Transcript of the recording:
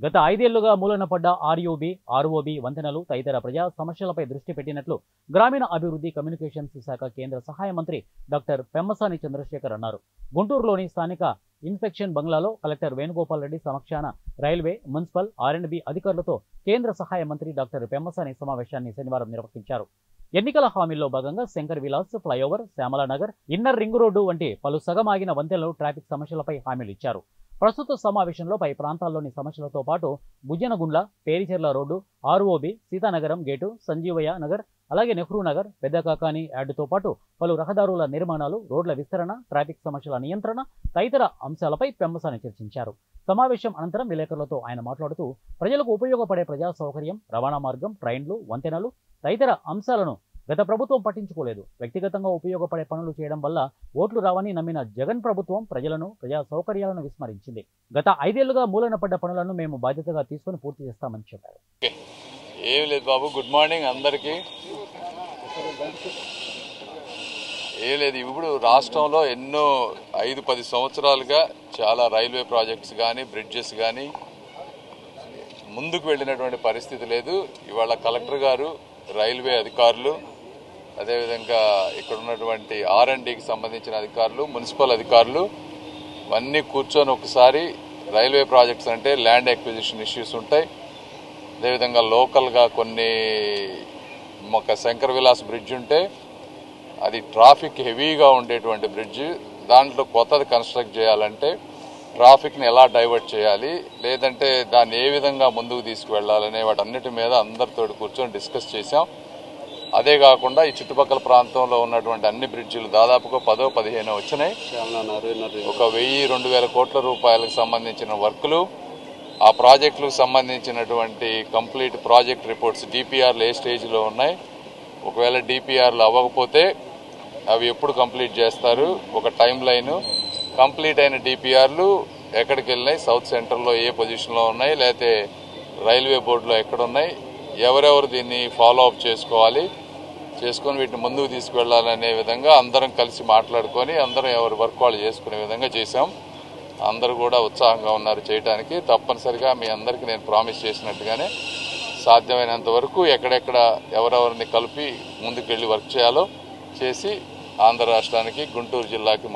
గత 5 ఏళ్లుగా మూలన పడ్డ ఆర్యూబీ, ఆర్ఓబీ వంతెనలు తదితర ప్రజా సమస్యలపై దృష్టి పెట్టినట్లు గ్రామీణ అభివృద్ధి కమ్యూనికేషన్స్ శాఖ కేంద్ర సహాయ మంత్రి డాక్టర్ పెమ్మసాని చంద్రశేఖర్ అన్నారు. గుంటూరులోని స్థానిక ఇన్స్పెక్షన్ బంగ్లాలో కలెక్టర్ వేణుగోపాల్ రెడ్డి సమక్షాన రైల్వే, మున్సిపల్, ఆర్ఎండ్బీ అధికారులతో కేంద్ర సహాయ మంత్రి డాక్టర్ పెమ్మసాని సమావేశాన్ని శనివారం నిర్వహించారు. ఎన్నికల హామీల్లో భాగంగా Shankar Vilas flyover, Shyamala Nagar, inner ring road వంటి పలు సగమాగిన వంతెనలు, ట్రాఫిక్ సమస్యలపై హామీలు ఇచ్చారు. ప్రస్తుత సమావేశంలో పై ప్రాంతాల్లోని సమస్యలతో పాటు Gujjanagundla, Pericherla road, ROB, Seethanagaram gate, Sanjeevaiah Nagar, అలాగే నెహ్రూ నగర్, పెద్దకాకాని యార్డుతో పాటు పలు రహదారుల నిర్మాణాలు, రోడ్ల విస్తరణ, ట్రాఫిక్ సమస్యల నియంత్రణ తదితర అంశాలపై పెమ్మసాని చర్చించారు. సమావేశం అనంతరం విలేకరులతో ఆయన మాట్లాడుతూ ప్రజలకు ఉపయోగపడే ప్రజా సౌకర్యం, రవాణా మార్గం, ట్రైన్లు, వంతెనలు తదితర అంశాలను గత ప్రభుత్వం పట్టించుకోలేదు. వ్యక్తిగతంగా ఉపయోగపడే పనులు చేయడం వల్ల ఓట్లు రావని నమ్మిన జగన్ ప్రభుత్వం ప్రజలను, ప్రజా సౌకర్యాలను విస్మరించింది. గత 5 ఏళ్లుగా మూలన పడ్డ పనులను మేము బాధ్యతగా తీసుకుని పూర్తి చేస్తామని చెప్పారు. ఏం లేదు బాబు, గుడ్ మార్నింగ్ అందరికీ. ఏం లేదు, ఇప్పుడు రాష్ట్రంలో ఎన్నో 5-10 సంవత్సరాలుగా చాలా రైల్వే ప్రాజెక్ట్స్ కానీ, బ్రిడ్జెస్ కానీ ముందుకు వెళ్ళినటువంటి పరిస్థితి లేదు. ఇవాళ కలెక్టర్ గారు, రైల్వే అధికారులు, అదేవిధంగా ఇక్కడ ఉన్నటువంటి ఆర్ఎండ్బీకి సంబంధించిన అధికారులు, మున్సిపల్ అధికారులు అన్నీ కూర్చొని ఒకసారి రైల్వే ప్రాజెక్ట్స్ అంటే ల్యాండ్ ఎక్విజిషన్ ఇష్యూస్ ఉంటాయి. అదేవిధంగా లోకల్గా కొన్ని ఒక శంకర్ విలాస్ బ్రిడ్జ్ ఉంటే అది ట్రాఫిక్ హెవీగా ఉండేటువంటి బ్రిడ్జ్, దాంట్లో కొత్తది కన్స్ట్రక్ట్ చేయాలంటే ట్రాఫిక్ని ఎలా డైవర్ట్ చేయాలి, లేదంటే దాన్ని ఏ విధంగా ముందుకు తీసుకువెళ్లాలనే వాటన్నిటి మీద అందరితో కూర్చొని డిస్కస్ చేశాం. అదే కాకుండా ఈ చుట్టుపక్కల ప్రాంతంలో ఉన్నటువంటి అన్ని బ్రిడ్జిలు దాదాపుగా 10-15 వచ్చినాయి. ఒక 1000-2000 కోట్ల రూపాయలకు సంబంధించిన వర్కులు, ఆ ప్రాజెక్టులకు సంబంధించినటువంటి కంప్లీట్ ప్రాజెక్ట్ రిపోర్ట్స్, డిపిఆర్లు ఏ స్టేజ్లో ఉన్నాయి, ఒకవేళ డిపిఆర్లు అవ్వకపోతే అవి ఎప్పుడు కంప్లీట్ చేస్తారు, ఒక టైం లైను, కంప్లీట్ అయిన డిపిఆర్లు ఎక్కడికి వెళ్ళినాయి, సౌత్ సెంటర్లో ఏ పొజిషన్లో ఉన్నాయి, లేకపోతే రైల్వే బోర్డులో ఎక్కడున్నాయి, ఎవరెవరు దీన్ని ఫాలో అప్ చేసుకొని వీటిని ముందుకు తీసుకువెళ్లాలనే విధంగా అందరం కలిసి మాట్లాడుకొని అందరం ఎవరి వర్క్ వాళ్ళు చేసుకునే విధంగా చేశాం. అందరూ కూడా ఉత్సాహంగా ఉన్నారు చేయడానికి. తప్పనిసరిగా మీ అందరికీ నేను ప్రామిస్ చేసినట్టుగానే సాధ్యమైనంత వరకు ఎక్కడెక్కడ ఎవరెవరిని కలిపి ముందుకు వెళ్ళి వర్క్ చేయాలో చేసి ఆంధ్ర రాష్ట్రానికి, గుంటూరు జిల్లాకి